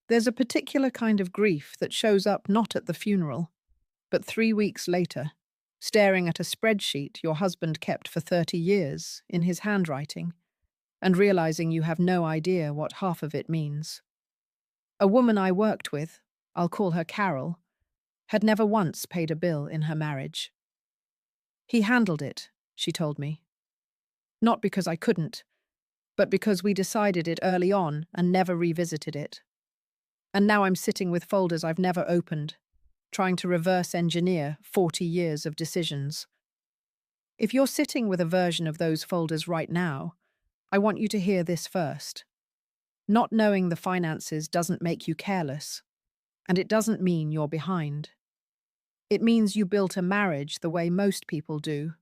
There's a particular kind of grief that shows up not at the funeral, but 3 weeks later, staring at a spreadsheet your husband kept for 30 years in his handwriting, and realizing you have no idea what half of it means. A woman I worked with, I'll call her Carol, had never once paid a bill in her marriage. He handled it, she told me. Not because I couldn't, but because we decided it early on and never revisited it. And now I'm sitting with folders I've never opened, trying to reverse engineer 40 years of decisions. If you're sitting with a version of those folders right now, I want you to hear this first. Not knowing the finances doesn't make you careless, and it doesn't mean you're behind. It means you built a marriage the way most people do,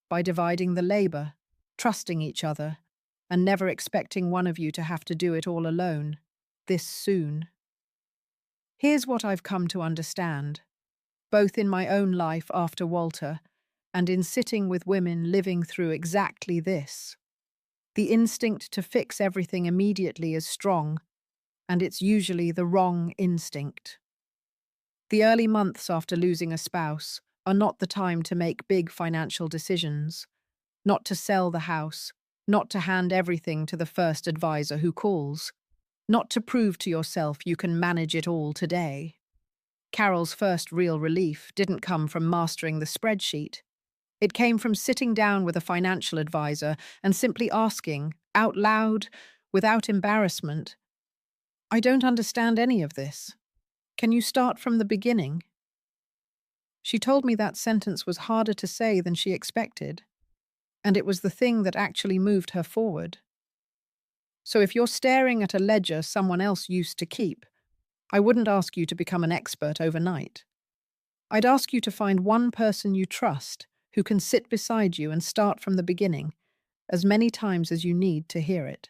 by dividing the labor, trusting each other, and never expecting one of you to have to do it all alone, this soon. Here's what I've come to understand, both in my own life after Walter and in sitting with women living through exactly this. The instinct to fix everything immediately is strong, and it's usually the wrong instinct. The early months after losing a spouse are not the time to make big financial decisions, not to sell the house, not to hand everything to the first advisor who calls, not to prove to yourself you can manage it all today. Carol's first real relief didn't come from mastering the spreadsheet. It came from sitting down with a financial advisor and simply asking, out loud, without embarrassment, "I don't understand any of this. Can you start from the beginning?" She told me that sentence was harder to say than she expected, and it was the thing that actually moved her forward. So if you're staring at a ledger someone else used to keep, I wouldn't ask you to become an expert overnight. I'd ask you to find one person you trust who can sit beside you and start from the beginning, as many times as you need to hear it.